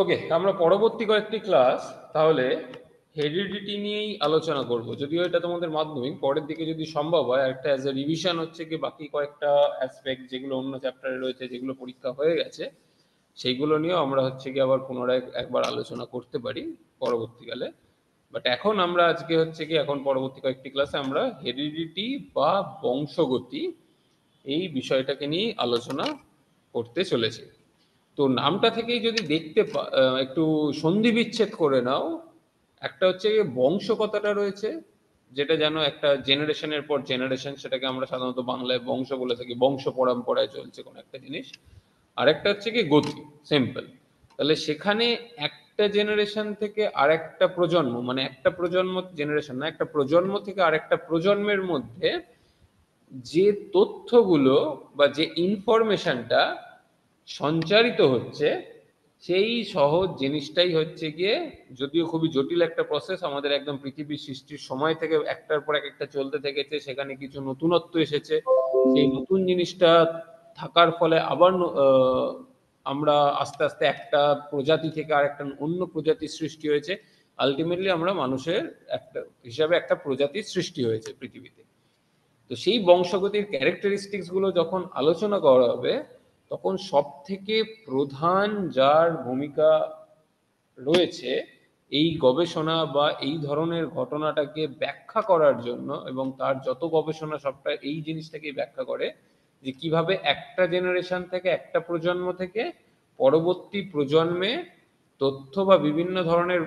ওকে, আমরা পরবর্তী কয়েকটি ক্লাস তাহলে হেরিডিটি নিয়েই আলোচনা করব। যদিও এটা তোমাদের মাধ্যমিক, পরের দিকে যদি সম্ভব হয় একটা অ্যাজ এ রিভিশন হচ্ছে কি বাকি কয়েকটা অ্যাসপেক্ট যেগুলো অন্য চ্যাপ্টারে রয়েছে, যেগুলো পরীক্ষা হয়ে গেছে, সেইগুলো নিয়েও আমরা হচ্ছে কি আবার পুনরায় একবার আলোচনা করতে পারি পরবর্তীকালে। বাট এখন আমরা আজকে হচ্ছে কি এখন পরবর্তী কয়েকটি ক্লাসে আমরা হেরিডিটি বা বংশগতি এই বিষয়টাকে নিয়ে আলোচনা করতে চলেছি। তো নামটা থেকেই যদি একটু সন্ধি বিচ্ছেদ করে নাও, একটা হচ্ছে গিয়ে বংশ কথাটা রয়েছে, যেটা যেন একটা জেনারেশনের পর জেনারেশন, সেটাকে আমরা সাধারণত বাংলায় বংশ বলে থাকি, বংশ পরম্পরায় চলছে কোনো একটা জিনিস। আরেকটা হচ্ছে কি গতি, সিম্পল। তাহলে সেখানে একটা জেনারেশন থেকে আরেকটা প্রজন্ম, মানে একটা প্রজন্ম, জেনারেশন না, একটা প্রজন্ম থেকে আরেকটা প্রজন্মের মধ্যে যে তথ্যগুলো বা যে ইনফরমেশনটা সঞ্চারিত হচ্ছে, সেই সহজ জিনিসটাই হচ্ছে গিয়ে, যদিও খুবই জটিল একটা প্রসেস, আমাদের একদম পৃথিবীর সৃষ্টির সময় থেকে একটার পর একটা চলতে থেকেছে, সেখানে কিছু নতুনত্ব এসেছে, সেই নতুন জিনিসটা থাকার ফলে আবার আমরা আস্তে আস্তে একটা প্রজাতি থেকে আর একটা অন্য প্রজাতির সৃষ্টি হয়েছে। আলটিমেটলি আমরা মানুষের একটা হিসাবে একটা প্রজাতির সৃষ্টি হয়েছে পৃথিবীতে। তো সেই বংশগতির ক্যারেক্টারিস্টিক্স গুলো যখন আলোচনা করা হবে, তখন সব থেকে প্রধান যার ভূমিকা রয়েছে এই গবেষণা বা এই ধরনের ঘটনাটাকে ব্যাখ্যা করার জন্য, এবং তার যত গবেষণা সবটা এই জিনিসটাকে ব্যাখ্যা করে যে কিভাবে একটা জেনারেশন থেকে, একটা প্রজন্ম থেকে পরবর্তী প্রজন্মে তথ্য বা বিভিন্ন ধরনের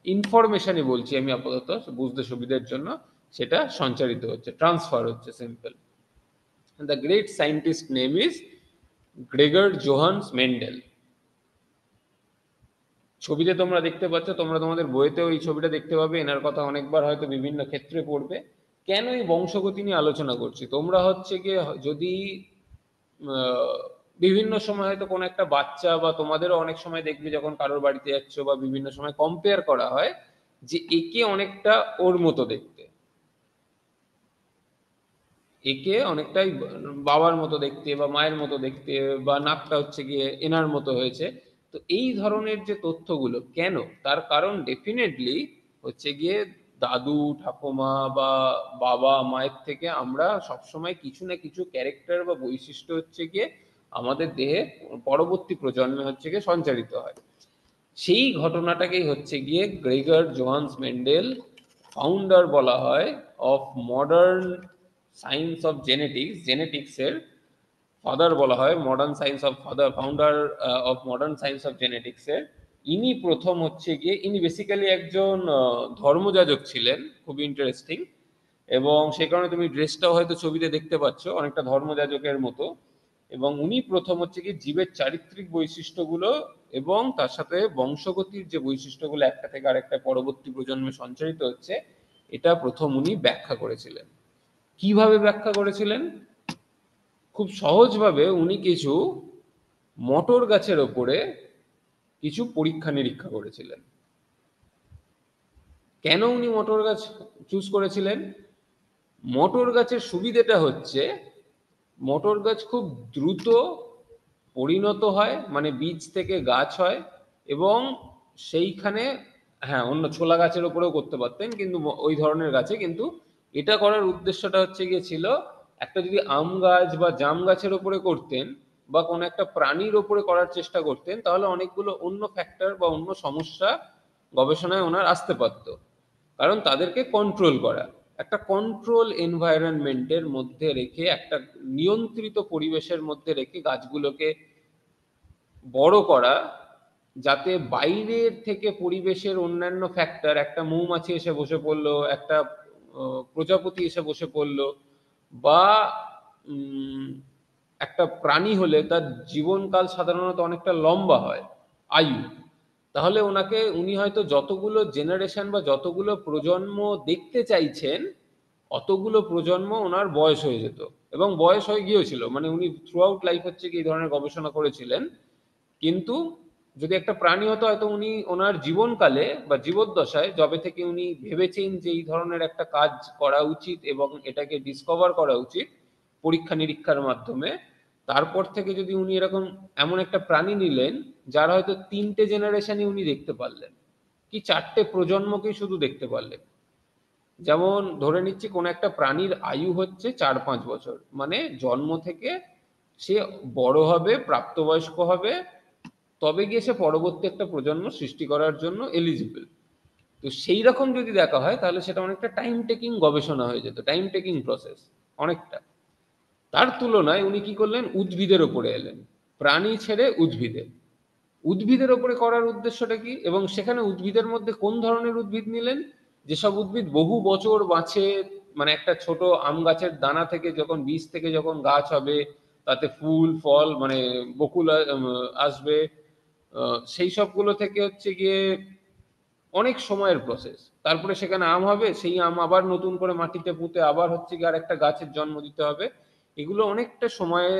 ইনফরমেশনই বলছি আমি আপাতত বুঝতে সুবিধার জন্য, সেটা সঞ্চারিত হচ্ছে, ট্রান্সফার হচ্ছে, simple. The great scientist name is Gregor Johannes Mendel. ছবিতে তোমরা দেখতে পাচ্ছ, তোমরা তোমাদের বইতেও এই ছবিটা দেখতে পাবে, এনার কথা অনেকবার হয়তো বিভিন্ন ক্ষেত্রে পড়বে। কেন এই বংশগতি নিয়ে আলোচনা করছি, তোমরা হচ্ছে গিয়ে যদি বিভিন্ন সময় হয়তো কোনো একটা বাচ্চা, বা তোমাদেরও অনেক সময় দেখবে যখন কারোর বাড়িতে যাচ্ছ, বা বিভিন্ন সময় কম্পেয়ার করা হয় যে একে অনেকটা ওর মতো দেখতে, একে অনেকটাই বাবার মতো দেখতে বা মায়ের মতো দেখতে, বা নাকটা হচ্ছে গিয়ে এনার মতো হয়েছে। তো এই ধরনের যে তথ্যগুলো কেন, তার কারণ ডেফিনেটলি হচ্ছে গিয়ে দাদু ঠাকুমা বা বাবা মায়ের থেকে আমরা সবসময় কিছু না কিছু ক্যারেক্টার বা বৈশিষ্ট্য হচ্ছে গিয়ে আমাদের দেহে পরবর্তী প্রজন্মে হচ্ছে গিয়ে সঞ্চারিত হয়। সেই ঘটনাটাকেই হচ্ছে গিয়ে গ্রেগর জোহান্স মেন্ডেল, ফাউন্ডার বলা হয় অফ মডার্ন সায়েন্স অফ জেনেটিক্সের ফাদার বলা হয়, modern science of father, founder of modern science of জেনেটিক্সের। ইনি প্রথম হচ্ছে গিয়ে, ইনি বেসিক্যালি একজন ধর্মযাজক ছিলেন, খুবই ইন্টারেস্টিং। এবং সে কারণে তুমি ড্রেসটাও হয়তো ছবিতে দেখতে পাচ্ছ অনেকটা ধর্মযাজকের মতো। এবং উনি প্রথম হচ্ছে কি জীবের চারিত্রিক বৈশিষ্ট্যগুলো এবং তার সাথে বংশগতির যে বৈশিষ্ট্যগুলো একটা থেকে আরেকটা পরবর্তী প্রজন্মে সঞ্চারিত হচ্ছে, এটা প্রথম উনি ব্যাখ্যা করেছিলেন। কিভাবে ব্যাখ্যা করেছিলেন? খুব সহজভাবে উনি কিছু মটর গাছের ওপরে কিছু পরীক্ষা নিরীক্ষা করেছিলেন। কেন উনি মটর গাছ চুজ করেছিলেন? মটর গাছের সুবিধাটা হচ্ছে, মটর গাছ খুব দ্রুত পরিণত হয়, মানে বীজ থেকে গাছ হয়। এবং সেইখানে, হ্যাঁ, অন্য ছোলা গাছের ওপরেও করতে পারতেন, কিন্তু ওই ধরনের গাছে, কিন্তু এটা করার উদ্দেশ্যটা হচ্ছে গিয়ে ছিল, একটা যদি আম গাছ বা জাম গাছের ওপরে করতেন বা কোনো একটা প্রাণীর ওপরে করার চেষ্টা করতেন, তাহলে অনেকগুলো অন্য ফ্যাক্টর বা অন্য সমস্যা গবেষণায় ওনার আসতে পারতো। কারণ তাদেরকে কন্ট্রোল করা, একটা কন্ট্রোল এনভায়রনমেন্টের মধ্যে রেখে, একটা নিয়ন্ত্রিত পরিবেশের মধ্যে রেখে গাছগুলোকে বড় করা, যাতে বাইরের থেকে পরিবেশের অন্যান্য ফ্যাক্টর, একটা মৌমাছি এসে বসে পড়লো, একটা প্রজাপতি এসে বসে পড়লো, বা উম, একটা প্রাণী হলে তার জীবনকাল সাধারণত অনেকটা লম্বা হয়, আয়ু। তাহলে উনি হয়তো যতগুলো জেনারেশন বা যতগুলো প্রজন্ম দেখতে চাইছেন, অতগুলো প্রজন্ম ওনার বয়স হয়ে যেত, এবং বয়স হয়ে গিয়েছিল, মানে উনি থ্রু আউট লাইফ হচ্ছে কি এই ধরনের গবেষণা করেছিলেন। কিন্তু যদি একটা প্রাণী হতো, হয়তো উনি ওনার জীবনকালে বা জীবদ্দশায় যবে থেকে উনি ভেবেছেন যে এই ধরনের একটা কাজ করা উচিত এবং এটাকে ডিসকভার করা উচিত পরীক্ষা নিরীক্ষার মাধ্যমে, তারপর থেকে যদি উনি এরকম এমন একটা প্রাণী নিলেন যার হয়তো 3টে জেনারেশনই উনি দেখতে পারলেন, কি 4টে প্রজন্মকেই শুধু দেখতে পারলেন। যেমন ধরে নিচ্ছি কোনো একটা প্রাণীর আয়ু হচ্ছে 4-5 বছর, মানে জন্ম থেকে সে বড় হবে, প্রাপ্তবয়স্ক হবে, তবে গিয়ে সে পরবর্তী একটা প্রজন্ম সৃষ্টি করার জন্য এলিজিবল। তো সেই রকম যদি দেখা হয় তাহলে সেটা অনেকটা টাইম টেকিং গবেষণা হয়ে যেত, টাইম টেকিং প্রসেস অনেকটা। তার তুলনায় উনি কি করলেন, উদ্ভিদের ওপরে এলেন, প্রাণী ছেড়ে উদ্ভিদে। উদ্ভিদের ওপরে করার উদ্দেশ্যটা কি, এবং সেখানে উদ্ভিদের মধ্যে কোন ধরনের উদ্ভিদ নিলেন, যেসব উদ্ভিদ বহু বছর বাঁচে, মানে একটা ছোট আম গাছের দানা থেকে যখন বীজ থেকে যখন গাছ হবে, তাতে ফুল ফল মানে বকুল আসবে, সেই সবগুলো থেকে হচ্ছে গিয়ে অনেক সময়ের প্রসেস, তারপরে সেখানে আম হবে, সেই আম আবার নতুন করে মাটিতে পুঁতে আবার হচ্ছে গিয়ে আর একটা গাছের জন্ম দিতে হবে। এগুলো অনেকটা সময়ে,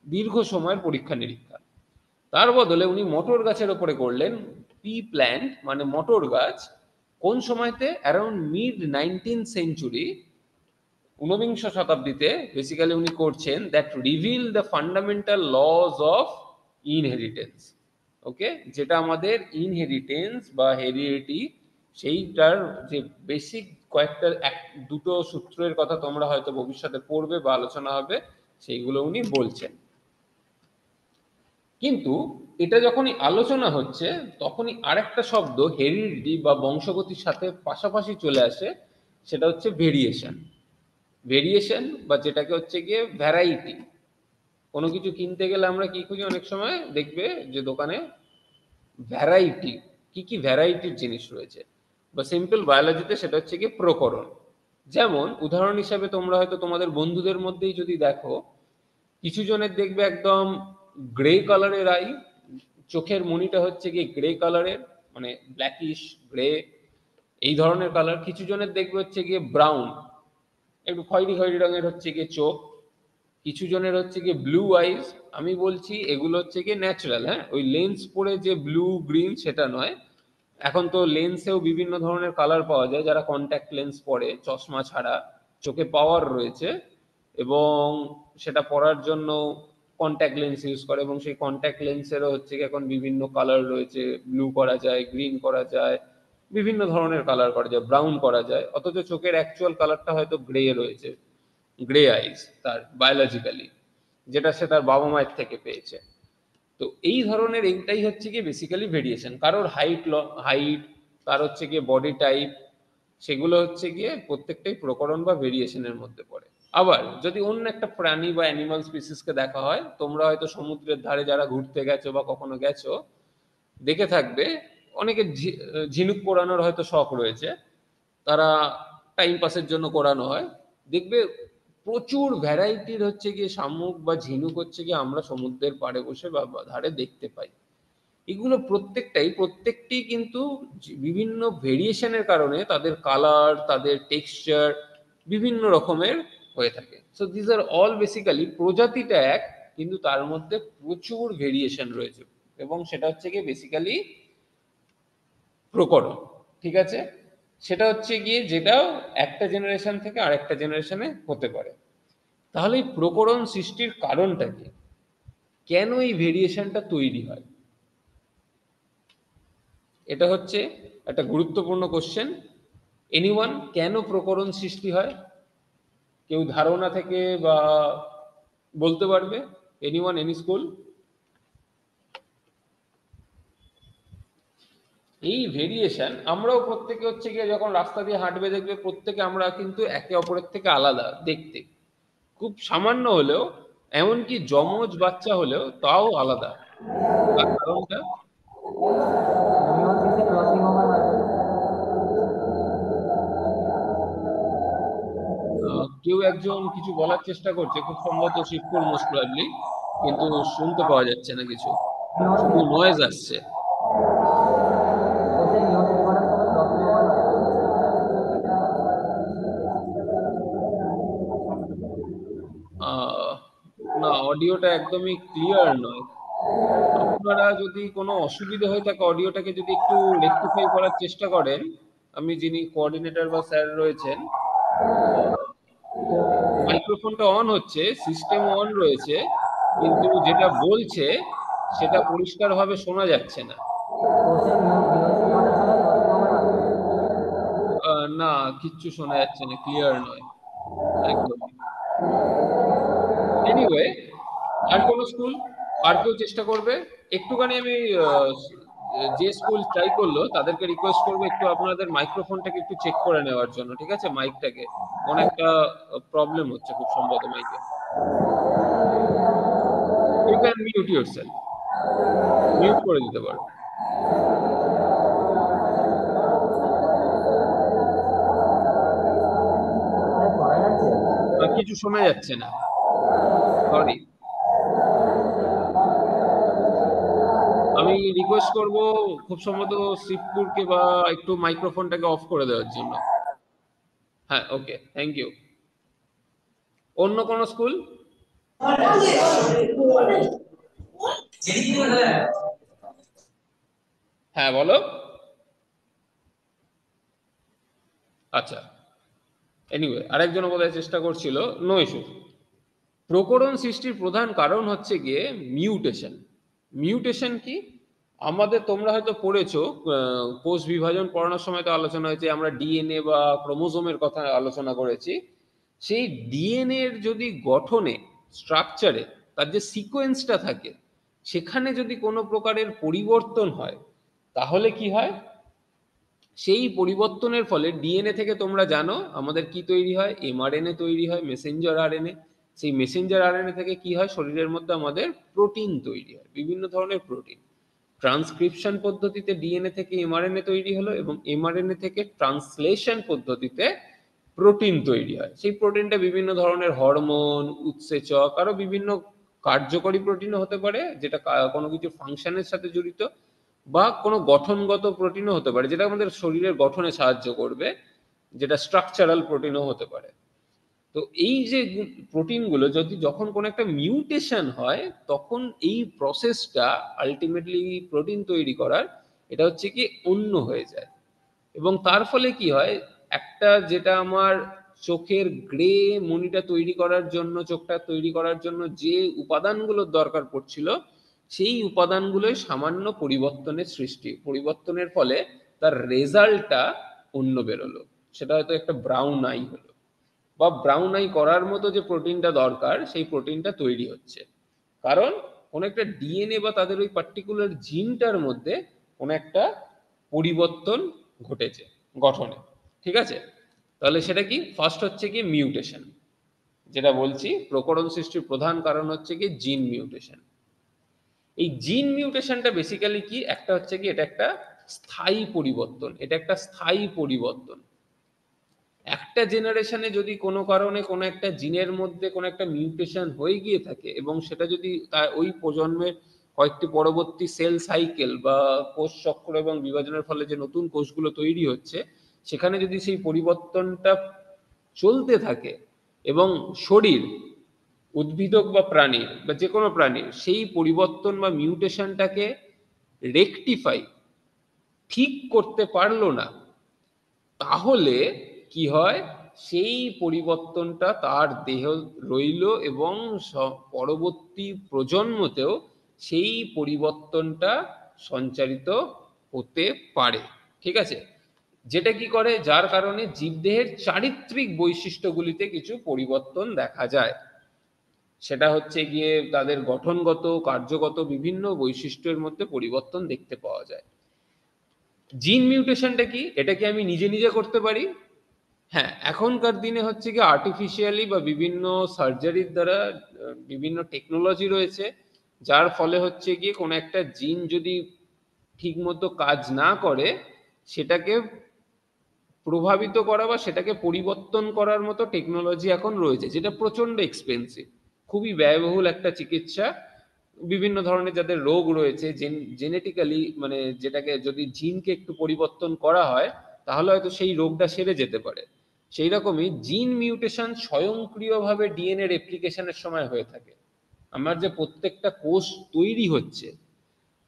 দীর্ঘ সময়ের পরীক্ষা নিরীক্ষা। তার বদলে উনি মটর গাছের ওপরে করলেন, পি প্ল্যান্ট মানে মটর গাছ। কোন সময়তে, অ্যারাউন্ড মিড 19th সেঞ্চুরি, ঊনবিংশ শতাব্দীতে বেসিক্যালি উনি করছেন that reveal the fundamental laws of inheritance. Okay, যেটা আমাদের ইনহেরিটেন্স বা হেরিডিটি, সেইটার যে বেসিক কয়েকটা দুটো সূত্রের কথা তোমরা হয়তো ভবিষ্যতে পড়বে বা আলোচনা হবে, সেইগুলো উনি বলছেন। কিন্তু এটা যখনই আলোচনা হচ্ছে তখনই আরেকটা শব্দ হেরিডিটি বা বংশগতির সাথে পাশাপাশি চলে আসে, সেটা হচ্ছে ভেরিয়েশন। ভেরিয়েশন বা যেটাকে হচ্ছে গিয়ে ভ্যারাইটি। কোনো কিছু কিনতে গেলে আমরা কি খুঁজি, অনেক সময় দেখবে যে দোকানে ভ্যারাইটি, কি কি ভ্যারাইটির জিনিস রয়েছে, বা সিম্পল বায়োলজিতে সেটা হচ্ছে গিয়ে প্রকরণ। যেমন উদাহরণ হিসাবে তোমরা হয়তো তোমাদের বন্ধুদের মধ্যেই যদি দেখো, কিছু জনের দেখবে একদম গ্রে কালারের আই, চোখের মনিটা হচ্ছে গিয়ে গ্রে কালারের, মানে ব্ল্যাকিশ গ্রে এই ধরনের কালার। কিছু জনের দেখবে হচ্ছে গিয়ে ব্রাউন, একটু খয়েরি খয়েরি রঙের হচ্ছে গিয়ে চোখ। কিছু জনের হচ্ছে গিয়ে ব্লু আইজ। আমি বলছি এগুলো হচ্ছে গিয়ে ন্যাচারাল, হ্যাঁ, ওই লেন্স পরে যে ব্লু গ্রিন সেটা নয়। এখন তো লেন্সেও বিভিন্ন ধরনের কালার পাওয়া যায়, যারা কন্ট্যাক্ট লেন্স পরে চশমা ছাড়া, চোখে পাওয়ার রয়েছে এবং সেটা পরার জন্য কন্ট্যাক্ট লেন্স ইউজ করে, এবং সেই কন্ট্যাক্ট লেন্সেরও হচ্ছে গিয়ে এখন বিভিন্ন কালার রয়েছে, ব্লু করা যায়, গ্রিন করা যায়, বিভিন্ন ধরনের কালার করা যায়, ব্রাউন করা যায়, অথচ চোখের অ্যাকচুয়াল কালারটা হয়তো গ্রে রয়েছে, গ্রে আইস তার বায়োলজিক্যালি, যেটা সে তার বাবা মায়ের থেকে পেয়েছে। তো এই ধরনের এইটাই হচ্ছে গিয়ে বেসিক্যালি ভেরিয়েশন। কারোর হাইট, তার হচ্ছে গিয়ে বডি টাইপ, সেগুলো হচ্ছে গিয়ে প্রত্যেকটাই প্রকরণ বা ভেরিয়েশনের মধ্যে পড়ে। আবার যদি অন্য একটা প্রাণী বা অ্যানিমাল স্পিসিসকে দেখা হয়, তোমরা হয়তো সমুদ্রের ধারে যারা ঘুরতে গেছো বা কখনো গেছো, দেখে থাকবে অনেকে ঝিনুক পোড়ানোর হয়তো শখ রয়েছে, তারা টাইম পাসের জন্য করানো হয়। দেখবে প্রচুর ভ্যারাইটির হচ্ছে গিয়ে শামুক বা ঝিনুক হচ্ছে গিয়ে আমরা সমুদ্রের পাড়ে বসে বা ধারে দেখতে পাই। এগুলো প্রত্যেকটি কিন্তু বিভিন্ন ভেরিয়েশনের কারণে তাদের কালার, তাদের টেক্সচার বিভিন্ন রকমের হয়ে থাকে। So this are all basically, প্রজাতিটা এক, কিন্তু তার মধ্যে প্রচুর ভেরিয়েশন রয়েছে, এবং সেটা হচ্ছে গিয়ে বেসিক্যালি প্রকরণ। ঠিক আছে, সেটা হচ্ছে গিয়ে যেটাও একটা জেনারেশন থেকে আরেকটা জেনারেশনে হতে পারে। তাহলে এই প্রকরণ সৃষ্টির কারণটা কি, কেন এই ভেরিয়েশনটা তৈরি হয়, এটা হচ্ছে একটা গুরুত্বপূর্ণ কোশ্চেন। এনিওয়ান, কেন প্রকরণ সৃষ্টি হয়, কেউ ধারণা থেকে বা বলতে পারবে? Anyone, any school? এই ভেরিয়েশন আমরাও প্রত্যেকে হচ্ছে গিয়ে যখন রাস্তা দিয়ে হাঁটবে দেখবে প্রত্যেকে আমরা কিন্তু একে অপরের থেকে আলাদা দেখতে, খুব সামান্য হলেও, এমনকি যমজ বাচ্চা হলেও তাও আলাদা। তার কারণটা, কেউ একজন কিছু বলার চেষ্টা করছে, খুব সম্ভবত শিবপুর মোস্ট প্রবাবলি, কিন্তু শুনতে পাওয়া যাচ্ছে না কিছু, শুধু নয়েজ আসছে। আহ, না, অডিওটা একদমই ক্লিয়ার নয়। আপনারা যদি কোনো অসুবিধা হয়ে থাকে অডিওটাকে যদি একটু রেকটিফাই করার চেষ্টা করেন, আমি যিনি কোঅর্ডিনেটর বা স্যার রয়েছেন, মাইক্রোফোনটা অন হচ্ছে, সিস্টেম অন রয়েছে, কিন্তু যেটা বলছে সেটা পরিষ্কারভাবে শোনা যাচ্ছে না। না, কিচ্ছু শোনা যাচ্ছে না, ক্লিয়ার নয় একদম। এনিওয়ে, আর কোন স্কুল, আর কেউ চেষ্টা করবে? একটুখানি আমি যে স্কুল ট্রাই করলো তাদেরকে রিকোয়েস্ট করবো একটু আপনাদের মাইক্রোফোনটাকে একটু চেক করে নেওয়ার জন্য, ঠিক আছে? মাইকটাকে, কোন একটা প্রবলেম হচ্ছে খুব সম্ভবত মাইকে। You can mute yourself, mute করে দিতে পারো। কিছু শোনা যাচ্ছে না, সরি। আমি রিকোয়েস্ট করব খুব সম্ভবত শিবপুরকে বা একটু মাইক্রোফোনটাকে অফ করে দেওয়ার জন্য। হ্যাঁ, ওকে, থ্যাংক ইউ। অন্য কোন স্কুল? হ্যাঁ, বলো। আচ্ছা, এনিওয়ে, আরেকজন বোধহয় চেষ্টা করছিল। No issue. প্রকরণ সৃষ্টির প্রধান কারণ হচ্ছে গিয়ে মিউটেশন। মিউটেশন কি? আমাদের, তোমরা হয়তো পড়েছো, কোষ বিভাজন পড়ানোর সময় তো আলোচনা হয়েছে, আমরা ডিএনএ বা ক্রোমোজোমের কথা আলোচনা করেছি। সেই ডিএনএ এর যদি গঠনে, স্ট্রাকচারে, তার যে সিকোয়েন্সটা থাকে, সেখানে যদি কোনো প্রকারের পরিবর্তন হয়, তাহলে কি হয়? সেই পরিবর্তনের ফলে ডিএনএ থেকে তোমরা জানো আমাদের কি তৈরি হয়, এমআরএনএ তৈরি হয়, মেসেঞ্জার আরএনএ। সেই মেসেঞ্জার আরএনএ থেকে কি হয়, শরীরের মধ্যে আমাদের প্রোটিন তৈরি হয়, বিভিন্ন ধরনের প্রোটিন। ট্রান্সক্রিপশন পদ্ধতিতে ডিএনএ থেকে এমআরএনএ তৈরি হলো, এবং এমআরএনএ থেকে ট্রান্সলেশন পদ্ধতিতে প্রোটিন তৈরি হয়। সেই প্রোটিনটা বিভিন্ন ধরনের হরমোন, উৎসেচক, আরো বিভিন্ন কার্যকরী প্রোটিনও হতে পারে, যেটা কোনো কিছু ফাংশনের সাথে জড়িত, বা কোনো গঠনগত প্রোটিনও হতে পারে, যেটা আমাদের শরীরের গঠনে সাহায্য করবে, যেটা স্ট্রাকচারাল প্রোটিনও হতে পারে। তো এই যে প্রোটিনগুলো যদি যখন কোনো একটা মিউটেশন হয়, তখন এই প্রসেসটা আলটিমেটলি প্রোটিন তৈরি করার, এটা হচ্ছে কি অন্য হয়ে যায়। এবং তার ফলে কি হয়, একটা যেটা আমার চোখের গ্রে মনিটা তৈরি করার জন্য, চোখটা তৈরি করার জন্য যে উপাদানগুলোর দরকার পড়ছিল, সেই উপাদানগুলোই সামান্য পরিবর্তনের সৃষ্টি, পরিবর্তনের ফলে তার রেজাল্টটা অন্য বেরোলো। সেটা হয়তো একটা ব্রাউন আই হলো, বা ব্রাউন আই করার মতো যে প্রোটিনটা দরকার সেই প্রোটিনটা তৈরি হচ্ছে, কারণ কোনো একটা ডিএনএ বা তাদের ওই পার্টিকুলার জিনটার মধ্যে কোনো একটা পরিবর্তন ঘটেছে গঠনে, ঠিক আছে? তাহলে সেটা কি? ফার্স্ট হচ্ছে কি মিউটেশন, যেটা বলছি প্রকরণ সৃষ্টির প্রধান কারণ হচ্ছে কি জিন মিউটেশন। এই জিন মিউটেশনটা বেসিক্যালি কি, একটা হচ্ছে কি এটা একটা স্থায়ী পরিবর্তন, এটা একটা স্থায়ী পরিবর্তন। একটা জেনারেশনে যদি কোনো কারণে কোনো একটা জিনের মধ্যে কোনো একটা মিউটেশন হয়ে গিয়ে থাকে, এবং সেটা যদি তার ওই প্রজন্মের কয়েকটি পরবর্তী সেল সাইকেল বা কোষ চক্র এবং বিভাজনের ফলে যে নতুন কোষগুলো তৈরি হচ্ছে, সেখানে যদি সেই পরিবর্তনটা চলতে থাকে, এবং শরীর, উদ্ভিদ হোক বা প্রাণীর বা যে কোনো প্রাণীর, সেই পরিবর্তন বা মিউটেশনটাকে রেকটিফাই, ঠিক করতে পারলো না, তাহলে কি হয়, সেই পরিবর্তনটা তার দেহ রইল, এবং পরবর্তী প্রজন্মতেও সেই পরিবর্তনটা সঞ্চারিত হতে পারে, ঠিক আছে? যেটা কি করে, যার কারণে জীবদেহের চারিত্রিক বৈশিষ্ট্যগুলিতে কিছু পরিবর্তন দেখা যায়। সেটা হচ্ছে গিয়ে তাদের গঠনগত, কার্যগত বিভিন্ন বৈশিষ্ট্যের মধ্যে পরিবর্তন দেখতে পাওয়া যায়। জিন মিউটেশনটা কি? এটা কি আমি নিজে নিজে করতে পারি? হ্যাঁ, এখনকার দিনে হচ্ছে কি আর্টিফিশিয়ালি বা বিভিন্ন সার্জারির দ্বারা, বিভিন্ন টেকনোলজি রয়েছে, যার ফলে হচ্ছে গিয়ে কোনো একটা জিন যদি ঠিকমতো কাজ না করে, সেটাকে প্রভাবিত করা বা সেটাকে পরিবর্তন করার মতো টেকনোলজি এখন রয়েছে, যেটা প্রচন্ড এক্সপেন্সিভ, খুবই ব্যয়বহুল একটা চিকিৎসা। বিভিন্ন ধরনের যাদের রোগ রয়েছে জেনেটিক্যালি, মানে যেটাকে যদি জিনকে একটু পরিবর্তন করা হয়, তাহলে হয়তো সেই রোগটা সেরে যেতে পারে। সেই রকমই জিন মিউটেশন স্বয়ংক্রিয়ভাবে ডিএনএ রেপ্লিকেশনের সময় হয়ে থাকে। আমার যে প্রত্যেকটা কোষ তৈরি হচ্ছে,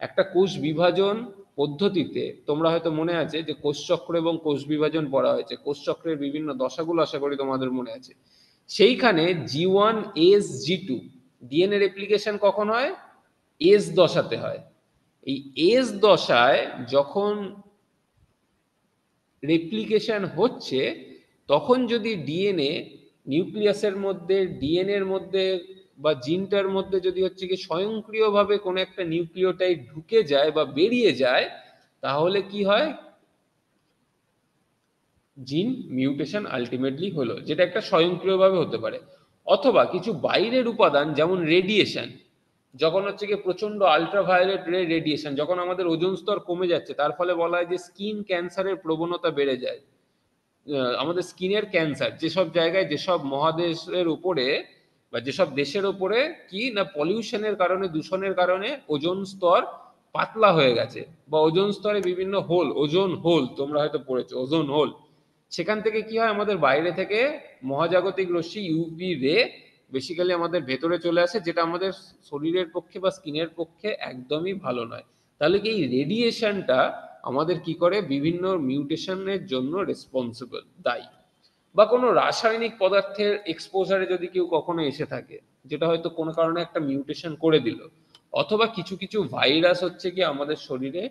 একটা কোষ বিভাজন পদ্ধতিতে, তোমরা হয়তো মনে আছে যে কোষচক্র এবং কোষ বিভাজন পড়া হয়েছে, কোষচক্রের বিভিন্ন দশাগুলো আশা করি তোমাদের মনে আছে। সেইখানে G1 S G2, DNA replication কখন হয়? এস দশাতে হয়। এই এস দশায় যখন রেপ্লিকেশন হচ্ছে, তখন যদি ডিএনএ নিউক্লিয়াসের মধ্যে, ডিএনএর মধ্যে বা জিনটার মধ্যে যদি হচ্ছে কি স্বয়ংক্রিয়ভাবে কোনো একটা নিউক্লিওটাইড ঢুকে যায় বা বেরিয়ে যায়, তাহলে কি হয়? জিন মিউটেশন আলটিমেটলি হলো, যেটা একটা স্বয়ংক্রিয়ভাবে হতে পারে। অথবা কিছু বাইরের উপাদান, যেমন রেডিয়েশন, যখন হচ্ছে কি প্রচন্ড আল্ট্রাভায়োলেট রে রেডিয়েশন, যখন আমাদের ওজোন স্তর কমে যাচ্ছে, তার ফলে বলা হয় যে স্কিন ক্যান্সারের প্রবণতা বেড়ে যায়। আমাদের স্কিনের ক্যান্সার যেসব জায়গায়, যেসব মহাদেশের উপরে বা যেসব দেশের উপরে কি না পলিউশনের কারণে, দূষণের কারণে ওজোন স্তর পাতলা হয়ে গেছে, বা ওজোন স্তরে বিভিন্ন হোল, ওজোন হোল তোমরা হয়তো পড়েছো, ওজোন হোল, সেখান থেকে কি হয়, আমাদের বাইরে থেকে মহাজাগতিক রশ্মি ইউভি রে বেসিক্যালি আমাদের ভেতরে চলে আসে, যেটা আমাদের শরীরের পক্ষে বা স্কিনের পক্ষে একদমই ভালো নয়। তাহলে কি এই রেডিয়েশনটা আমাদের কি করে, বিভিন্ন মিউটেশনের জন্য রেসপন্সিবল, দায়ী। বা কোনো রাসায়নিক পদার্থের এক্সপোজারে যদি কেউ কখনো এসে থাকে, যেটা হয়তো কোনো কারণে একটা মিউটেশন করে দিল, অথবা কিছু কিছু ভাইরাস হচ্ছে কি আমাদের শরীরে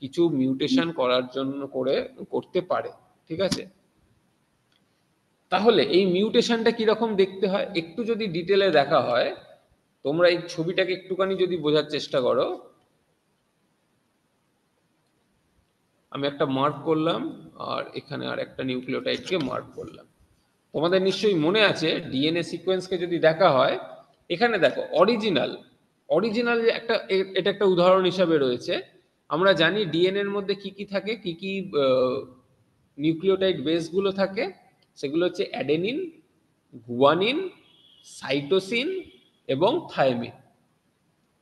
কিছু মিউটেশন করার জন্য করতে পারে, ঠিক আছে? তাহলে এই মিউটেশনটা কিরকম দেখতে হয় একটু যদি ডিটেলে দেখা হয়, তোমরা এই ছবিটাকে একটুখানি যদি বোঝার চেষ্টা করো। আমি একটা মার্ক করলাম, আর এখানে আর একটা নিউক্লিওটাইডকে মার্ক করলাম। তোমাদের নিশ্চয়ই মনে আছে, ডিএনএ সিকোয়েন্সকে যদি দেখা হয়, এখানে দেখো অরিজিনাল, অরিজিনাল একটা এটা একটা উদাহরণ হিসাবে রয়েছে। আমরা জানি ডিএনএ এর মধ্যে কি কি থাকে, কি কি নিউক্লিওটাইড বেসগুলো থাকে। সেগুলো হচ্ছে অ্যাডেনিন, গুয়ানিন, সাইটোসিন এবং thymine.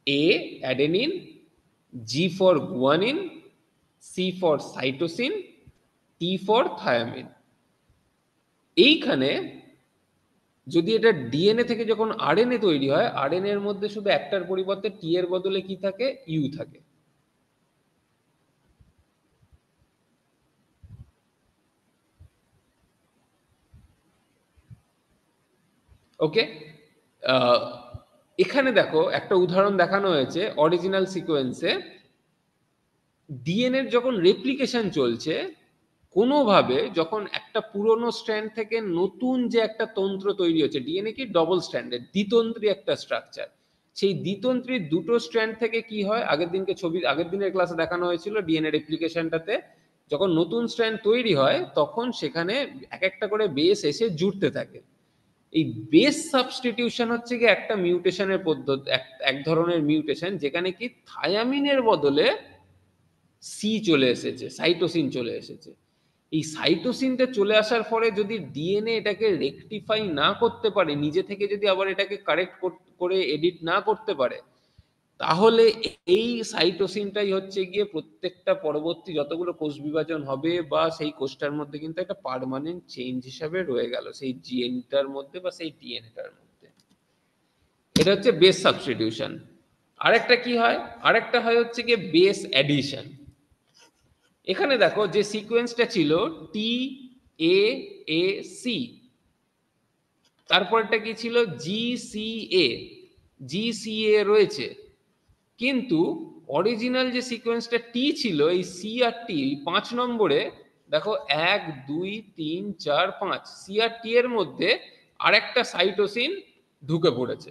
A adenine, G for guanine, C for cytosine, T for thymine. এইখানে যদি এটা ডিএনএ থেকে যখন আরএনএ তৈরি হয়, আরএনএ এর মধ্যে শুধু একটার পরিবর্তে টি এর বদলে কি থাকে, ইউ থাকে। ওকে, এখানে দেখো একটা উদাহরণ দেখানো হয়েছে অরিজিনাল সিকোয়েন্সে। ডিএনএর যখন রেপ্লিকেশন চলছে, কোনোভাবে যখন একটা পুরনো স্ট্র্যান্ড থেকে নতুন যে একটা তন্ত্র তৈরি হচ্ছে, ডিএনএ কি ডবল স্ট্র্যান্ডের দ্বিতন্ত্রী একটা স্ট্রাকচার, সেই দ্বিতন্ত্রীর দুটো স্ট্র্যান্ড থেকে কি হয়, আগের দিনের ক্লাসে দেখানো হয়েছিল ডিএনএ রেপ্লিকেশনটাতে, যখন নতুন স্ট্র্যান্ড তৈরি হয় তখন সেখানে এক একটা করে বেস এসে জুড়তে থাকে। এই বেস সাবস্টিটিউশন হচ্ছে কি একটা মিউটেশনের পদ্ধতি, এক ধরনের মিউটেশন, যেখানে কি থায়ামিনের বদলে সি চলে এসেছে, সাইটোসিন চলে এসেছে। এই সাইটোসিনটা চলে আসার পরে যদি ডিএনএ এটাকে রেকটিফাই না করতে পারে, নিজে থেকে যদি আবার এটাকে কারেক্ট করে এডিট না করতে পারে, তাহলে এই সাইটোসিনটাই হচ্ছে গিয়ে প্রত্যেকটা পরবর্তী যতগুলো কোষ বিভাজন হবে বা সেই কোষটার মধ্যে কিন্তু একটা পার্মানেন্ট চেঞ্জ হিসাবে রয়ে গেল সেই জিএনটার মধ্যে বা সেই ডিএনএটার মধ্যে। এটা হচ্ছে বেস সাবস্টিটিউশন। আরেকটা কি হয়, আরেকটা হয় হচ্ছে গিয়ে বেস অ্যাডিশন। এখানে দেখো যে সিকোয়েন্সটা ছিল টি এ এ সি, তারপরটা কি ছিল জি সি এ, জি সি এ রয়েছে, কিন্তু অরিজিনাল যে সিকোয়েন্সটা টি ছিল, এই সি আর টি 5 নম্বরে দেখো 1 2 3 4 5 সি আর টি এর মধ্যে আরেকটা সাইটোসিন ঢুকে পড়েছে,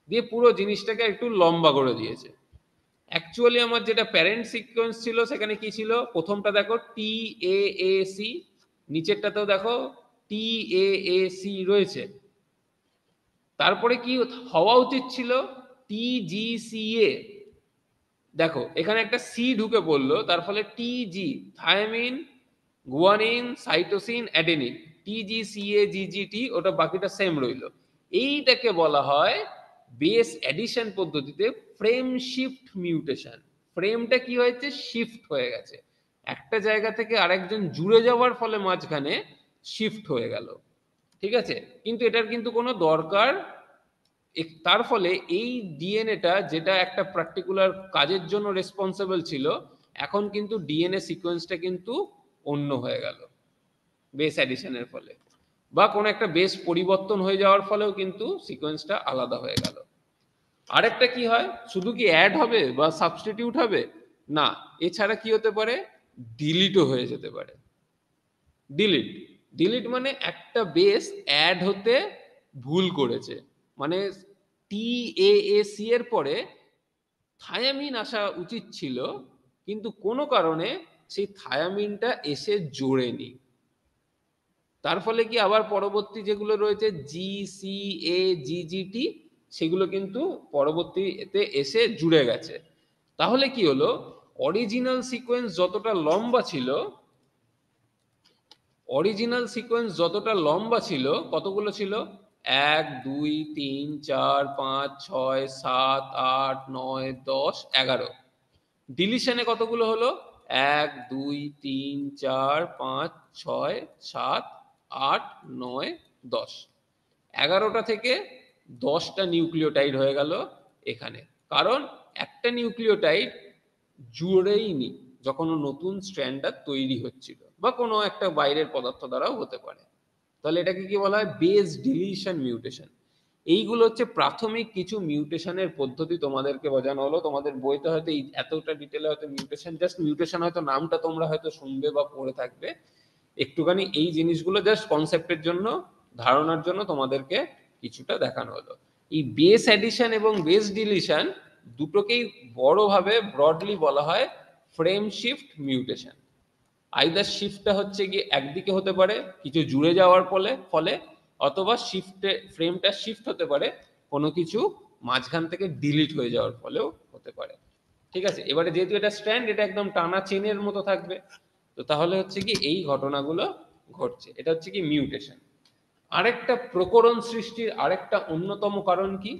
দিয়ে পুরো জিনিসটাকে একটু লম্বা করে দিয়েছে। অ্যাকচুয়ালি আমার যেটা প্যারেন্ট সিকোয়েন্স ছিল সেখানে কি ছিল, প্রথমটা দেখো টি এ এ সি, নিচেরটাতেও দেখো টি এ এ সি রয়েছে। তারপরে কি হওয়া উচিত ছিল, টি জি সি এ। দেখো এখানে একটা সি ঢুকে পড়লো, তার ফলে টি জি, থায়ামিন, গুয়ানিন, সাইটোসিন, অ্যাডেনিন, টি জি সি এ জি জি টি, ওটা বাকিটা সেম রইলো। এইটাকে বলা হয় বেস অ্যাডিশন পদ্ধতিতে ফ্রেম শিফট মিউটেশন। ফ্রেমটা কি হয়েছে, শিফট হয়ে গেছে, একটা জায়গা থেকে আরেকজন জুড়ে যাওয়ার ফলে মাঝখানে শিফট হয়ে গেল, ঠিক আছে? কিন্তু এটার কিন্তু কোনো দরকার, তার ফলে এই ডিএনএটা যেটা একটা পার্টিকুলার কাজের জন্য রেসপন্সিবল ছিল, এখন কিন্তু ডিএনএ সিকোয়েন্সটা কিন্তু অন্য হয়ে গেল বেস অ্যাডিশনের ফলে, বা কোনো একটা বেস পরিবর্তন হয়ে যাওয়ার ফলেও কিন্তু সিকোয়েন্সটা আলাদা হয়ে গেল। আরেকটা কি হয়, শুধু কি অ্যাড হবে বা সাবস্টিটিউট হবে? না, এছাড়া কি হতে পারে, ডিলিটও হয়ে যেতে পারে। ডিলিট, ডিলিট মানে একটা বেস অ্যাড হতে ভুল করেছে, মানে TAAC এর পরে থায়ামিন আসা উচিত ছিল, কিন্তু কোনো কারণে সেই থায়ামিনটা এসে জোড়েনি। তার ফলে কি আবার পরবর্তী যেগুলো রয়েছে GCAGGT, সেগুলো কিন্তু পরবর্তীতে এসে জুড়ে গেছে। তাহলে কি হলো, অরিজিনাল সিকোয়েন্স যতটা লম্বা ছিল, অরিজিনাল সিকোয়েন্স যতটা লম্বা ছিল, কতগুলো ছিল, 1 2 3 4 5 6 7 8 9 10 11। ডিলিশনে কতগুলো হলো, 1 2 3 4 5 6 7 8 9 10। 11টা থেকে 10টা নিউক্লিওটাইড হয়ে গেল এখানে। কারণ একটা নিউক্লিওটাইড জুড়েইনি যখন ও নতুন স্ট্র্যান্ডটা তৈরি হচ্ছিল, বা কোনো একটা বাইরের পদার্থ দ্বারাও হতে পারে। তাহলে এটাকে কি বলা হয়, বেস ডিলিশন মিউটেশন। এইগুলো হচ্ছে প্রাথমিক কিছু মিউটেশনের পদ্ধতি তোমাদেরকে বোঝানো হলো। তোমাদের বইতে হয়তো এই এতটা ডিটেলে হয়তো মিউটেশন, জাস্ট মিউটেশন হয়তো নামটা তোমরা হয়তো শুনবে বা পড়ে থাকবে, একটুখানি এই জিনিসগুলো জাস্ট কনসেপ্টের জন্য, ধারণার জন্য তোমাদেরকে কিছুটা দেখানো হলো। এই বেস অ্যাডিশন এবং বেস ডিলিশন দুটোকেই বড়ভাবে ব্রডলি বলা হয় ফ্রেম শিফট মিউটেশন। আইদার শিফটটা হচ্ছে গিয়ে একদিকে হতে পারে কিছু জুড়ে যাওয়ার ফলে, অথবা শিফটে ফ্রেমটা শিফট হতে পারে কোনো কিছু মাঝখান থেকে ডিলিট হয়ে যাওয়ার ফলেও হতে পারে। ঠিক আছে, এবারে যেহেতু এটা স্ট্র্যান্ড, এটা একদম টানা চেনের মতো থাকবে, তো তাহলে হচ্ছে কি এই ঘটনাগুলো ঘটছে, এটা হচ্ছে কি মিউটেশন। আরেকটা প্রকরণ সৃষ্টির আরেকটা অন্যতম কারণ কি,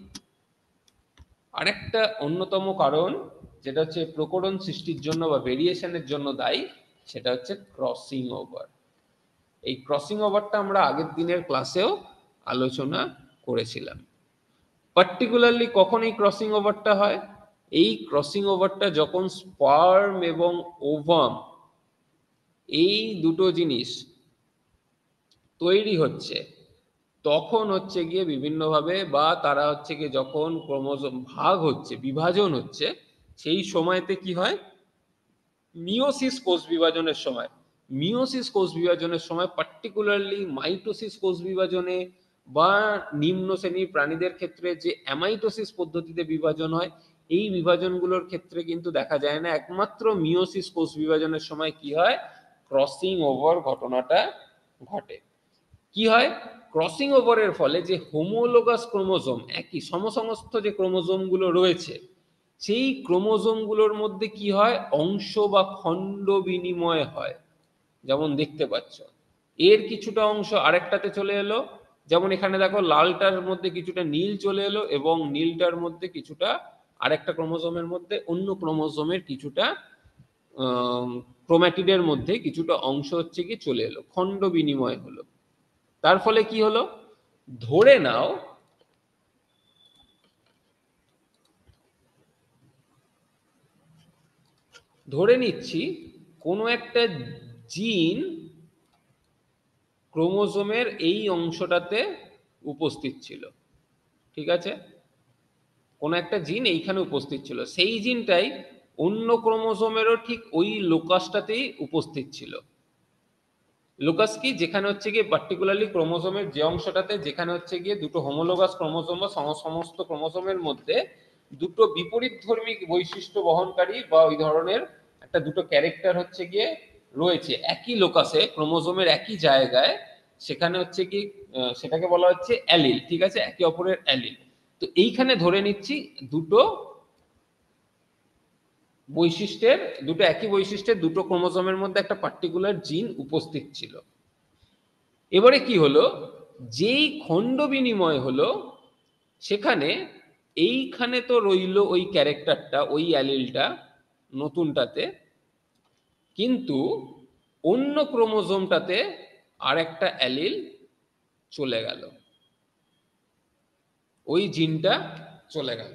আরেকটা অন্যতম কারণ যেটা হচ্ছে প্রকরণ সৃষ্টির জন্য বা ভেরিয়েশনের জন্য দায়ী, সেটা হচ্ছে ক্রসিং ওভার। এই ক্রসিং ওভারটা আমরা আগের দিনের ক্লাসেও আলোচনা করেছিলাম। পার্টিকুলারলি কখন এই ক্রসিং ওভারটা হয়, এই ক্রসিং ওভারটা যখন স্পার্ম এবং ওভাম এই দুটো জিনিস তৈরি হচ্ছে, তখন হচ্ছে গিয়ে বিভিন্নভাবে, বা তারা হচ্ছে গিয়ে যখন ক্রোমোজোম ভাগ হচ্ছে, বিভাজন হচ্ছে, সেই সময়তে কি হয়, মিওসিস কোষ বিভাজনের সময়, মিওসিস কোষ বিভাজনের সময় পার্টিকুলারলি মাইটোসিস কোষ বিভাজনে বা নিম্ন শ্রেণীর প্রাণীদের ক্ষেত্রে যে অ্যামাইটোসিস পদ্ধতিতে বিভাজন হয়, এই বিভাজনগুলোর ক্ষেত্রে কিন্তু দেখা যায় না, একমাত্র মিওসিস কোষ বিভাজনের সময় কি হয়, ক্রসিং ওভার ঘটনাটা ঘটে। কি হয়, ক্রসিং ওভারের ফলে যে হোমোলোগাস ক্রোমোজোম, একই সমসমস্ত যে ক্রোমোজোমগুলো রয়েছে, সেই ক্রোমোজোমগুলোর মধ্যে কি হয়, অংশ বা খণ্ড বিনিময় হয়। যেমন দেখতে পাচ্ছ, এর কিছুটা অংশ আরেকটাতে চলে এলো, যেমন এখানে দেখো লালটার মধ্যে কিছুটা নীল চলে এলো, এবং নীলটার মধ্যে কিছুটা আরেকটা ক্রোমোজোমের মধ্যে অন্য ক্রোমোজোমের কিছুটা ক্রোম্যাটিডের মধ্যে কিছুটা অংশ হচ্ছে কি চলে এলো, খণ্ড বিনিময় হলো। তার ফলে কি হলো, ধরে নাও ধরে নিচ্ছি কোনো একটা জিন ক্রোমোজোমের এই অংশটাতে উপস্থিত ছিল। ঠিক আছে, কোনো একটা জিন এইখানে উপস্থিত ছিল, সেই জিনটাই অন্য ক্রোমোজোমেরও ঠিক ওই লোকাসটাতেই উপস্থিত ছিল। লোকাস কি, যেখানে হচ্ছে গিয়ে পার্টিকুলারলি ক্রোমোজোমের যে অংশটাতে, যেখানে হচ্ছে গিয়ে দুটো হোমোলোগাস ক্রোমোজোম বা সমস্ত ক্রোমোজোমের মধ্যে দুটো বিপরীতধর্মী বৈশিষ্ট্য বহনকারী বা ওই ধরনের একটা দুটো ক্যারেক্টার হচ্ছে গিয়ে রয়েছে একই লোকাসে, ক্রোমোজোমের একই জায়গায়, সেখানে হচ্ছে কি সেটাকে বলা হচ্ছে অ্যালিল। ঠিক আছে, একে অপরের অ্যালিল। তো এইখানে ধরে নিচ্ছি দুটো বৈশিষ্ট্যের, দুটো একই বৈশিষ্ট্যের দুটো ক্রোমোজোমের মধ্যে একটা পার্টিকুলার জিন উপস্থিত ছিল। এবারে কি হলো, যেই খণ্ড বিনিময় হলো, সেখানে এইখানে তো রইল ওই ক্যারেক্টারটা, ওই অ্যালিলটা নতুনটাতে, কিন্তু অন্য ক্রোমোজোমটাতে আর একটা অ্যালিল চলে গেল, ওই জিনটা চলে গেল।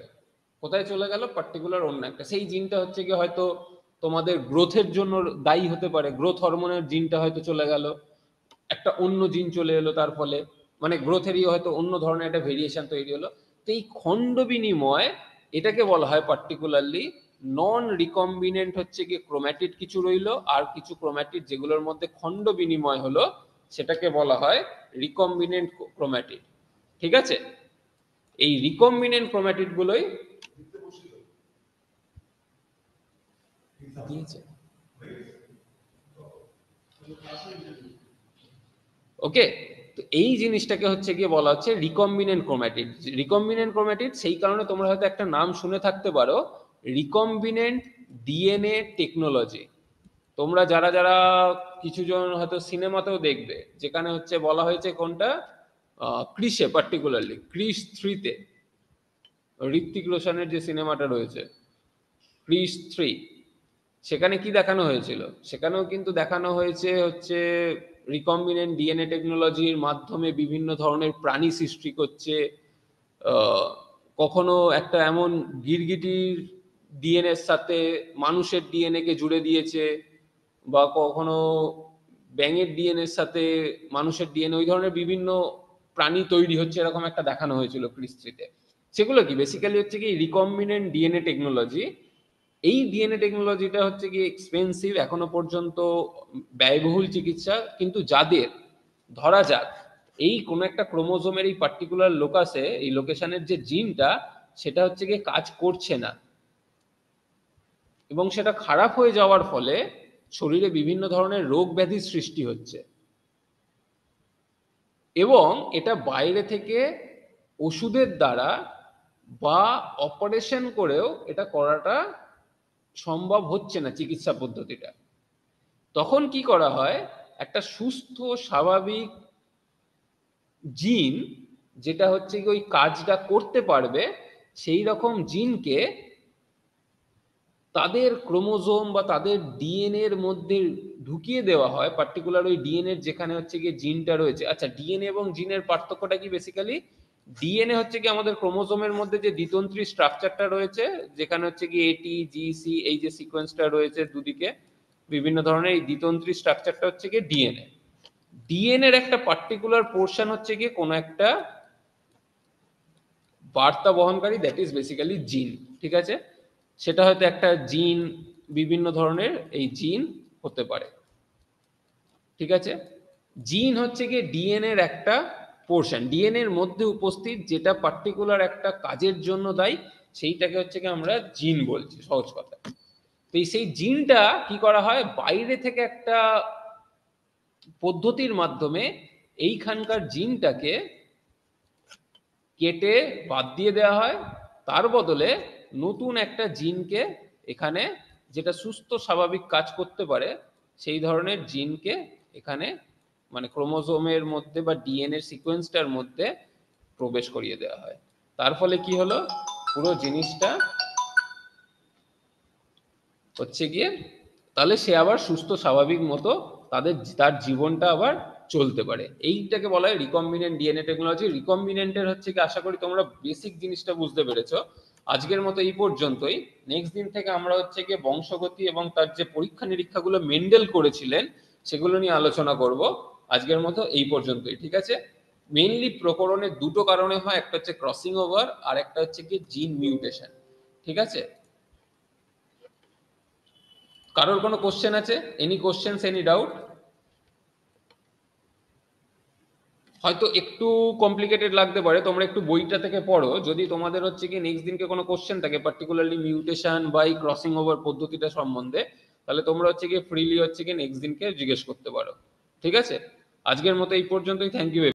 কোথায় চলে গেল, পার্টিকুলার অন্য একটা, সেই জিনটা হচ্ছে কি হয়তো তোমাদের গ্রোথের জন্য দায়ী হতে পারে, গ্রোথ হরমোনের জিনটা হয়তো চলে গেল, একটা অন্য জিন চলে এলো, তার ফলে মানে গ্রোথেরই হয়তো অন্য ধরনের একটা ভেরিয়েশন তৈরি হলো। তো এই খণ্ড বিনিময় এটাকে বলা হয় পার্টিকুলারলি নন রিকম্বিনেন্ট, হচ্ছে কি ক্রোম্যাটিড কিছু রইলো আর কিছু ক্রোম্যাটিড যেগুলোর মধ্যে খণ্ড বিনিময় হলো সেটাকে বলা হয় রিকম্বিনেন্ট ক্রোম্যাটিড। ঠিক আছে, এই রিকম্বিনেন্ট ক্রোম্যাটিড গুলোই দিয়েছে। ওকে, তো এই জিনিসটাকে হচ্ছে গিয়ে বলা হচ্ছে রিকম্বিনেন্ট ক্রোম্যাটিড। রিকম্বিনেন্ট ক্রোম্যাটিড সেই কারণে তোমরা হয়তো একটা নাম শুনে থাকতে পারো, রিকম্বিনেন্ট ডিএনএ টেকনোলজি। তোমরা যারা যারা কিছু জন হয়তো সিনেমাতেও দেখবে, যেখানে হচ্ছে বলা হয়েছে কোনটা, ক্রিসে, পার্টিকুলারলি ক্রিস 3-তে ঋত্বিক রোশনের যে সিনেমাটা রয়েছে ক্রিস 3, সেখানে কি দেখানো হয়েছিল, সেখানেও কিন্তু দেখানো হয়েছে হচ্ছে রিকম্বিনেন্ট ডিএনএ টেকনোলজির মাধ্যমে বিভিন্ন ধরনের প্রাণী সৃষ্টি করছে। কখনো একটা এমন গিরগিটির ডিএনএর সাথে মানুষের ডিএনএ কে জুড়ে দিয়েছে, বা কখনো ব্যাঙের ডিএনএর সাথে মানুষের ডিএনএ, ওই ধরনের বিভিন্ন প্রাণী তৈরি হচ্ছে এরকম একটা দেখানো হয়েছিল ক্রিস্ট্রিতে। সেগুলো কি বেসিক্যালি হচ্ছে কি রিকম্বিনেন্ট ডিএনএ টেকনোলজি। এই ডিএনএ টেকনোলজিটা হচ্ছে কি এক্সপেন্সিভ, এখনো পর্যন্ত ব্যয়বহুল চিকিৎসা, কিন্তু যাদের ধরা যাক এই কোনো একটা ক্রোমোজোমের এই পার্টিকুলার লোকাসে, এই লোকেশনের যে জিনটা, সেটা হচ্ছে গিয়ে কাজ করছে না এবং সেটা খারাপ হয়ে যাওয়ার ফলে শরীরে বিভিন্ন ধরনের রোগ ব্যাধির সৃষ্টি হচ্ছে, এবং এটা বাইরে থেকে ওষুধের দ্বারা বা অপারেশন করেও এটা করাটা সম্ভব হচ্ছে না চিকিৎসা পদ্ধতিটা। তখন কি করা হয়, একটা সুস্থ স্বাভাবিক জিন যেটা হচ্ছে কি ওই কাজটা করতে পারবে, সেই রকম জিনকে তাদের ক্রোমোজোম বা তাদের ডিএনএ এর মধ্যে ঢুকিয়ে দেওয়া হয়। পার্টিকুলার ওই ডিএনএ যেখানে হচ্ছে গিয়ে জিনটা রয়েছে। আচ্ছা, ডিএনএ এবং জিনের পার্থক্যটা কি? বেসিক্যালি ডিএনএ হচ্ছে কি আমাদের ক্রোমোজোমের মধ্যে যে দ্বিতন্ত্রী স্ট্রাকচারটা রয়েছে, যেখানে হচ্ছে কি এটি জি সি এই যে সিকোয়েন্সটা রয়েছে দুদিকে বিভিন্ন ধরনের, এই দ্বিতন্ত্রী স্ট্রাকচারটা হচ্ছে কি ডিএনএ। ডিএনএ এর একটা পার্টিকুলার পোর্শন হচ্ছে কি কোনো একটা বার্তা বহনকারী, দ্যাট ইজ বেসিক্যালি জিন। ঠিক আছে, সেটা হয়তো একটা জিন, বিভিন্ন ধরনের এই জিন হতে পারে। ঠিক আছে, জিন হচ্ছে গিয়ে ডিএনএ এর একটা পোর্শন, ডিএনএ এর মধ্যে উপস্থিত, যেটা পার্টিকুলার একটা কাজের জন্য দায়ী, সেইটাকে হচ্ছে কি আমরা জিন বলছি সহজ কথা। তো সেই জিনটা কি করা হয়, বাইরে থেকে একটা পদ্ধতির মাধ্যমে এইখানকার জিনটাকে কেটে বাদ দিয়ে দেওয়া হয়, তার বদলে নতুন একটা জিনকে এখানে, যেটা সুস্থ স্বাভাবিক কাজ করতে পারে সেই ধরনের জিনকে এখানে মানে ক্রোমোজোমের মধ্যে বা ডিএনএ সিকোয়েন্সটার মধ্যে প্রবেশ করিয়ে দেওয়া হয়। তার ফলে কি হলো, পুরো জিনিসটা হচ্ছে গিয়ে তাহলে সে আবার সুস্থ স্বাভাবিক মতো তার জীবনটা আবার চলতে পারে। এইটাকে বলা হয় রিকম্বিনেন্ট ডিএনএ টেকনোলজি। রিকম্বিনেন্টের হচ্ছে কি, আশা করি তোমরা বেসিক জিনিসটা বুঝতে পেরেছো। আজকের মতো এই পর্যন্তই। নেক্সট দিন থেকে আমরা হচ্ছে গিয়ে বংশগতি এবং তার যে পরীক্ষা নিরীক্ষাগুলো মেন্ডেল করেছিলেন সেগুলো নিয়ে আলোচনা করব। আজকের মতো এই পর্যন্তই, ঠিক আছে। মেইনলি প্রকরণের দুটো কারণে হয়, একটা হচ্ছে ক্রসিং ওভার আর একটা হচ্ছে কি জিন মিউটেশন। ঠিক আছে, কারোর কোনো কোশ্চেন আছে? Any questions, any doubt? হয়তো একটু কমপ্লিকেটেড লাগতে পারে, তোমরা একটু বইটা থেকে পড়ো। যদি তোমাদের হচ্ছে কি নেক্সট দিনকে কোনো কোশ্চেন থাকে পার্টিকুলারলি মিউটেশন বা এই ক্রসিং ওভার পদ্ধতিটা সম্বন্ধে, তাহলে তোমরা হচ্ছে কি ফ্রিলি হচ্ছে কি নেক্সট দিনকে জিজ্ঞেস করতে পারো। ঠিক আছে, আজকের মতো এই পর্যন্তই। Thank you.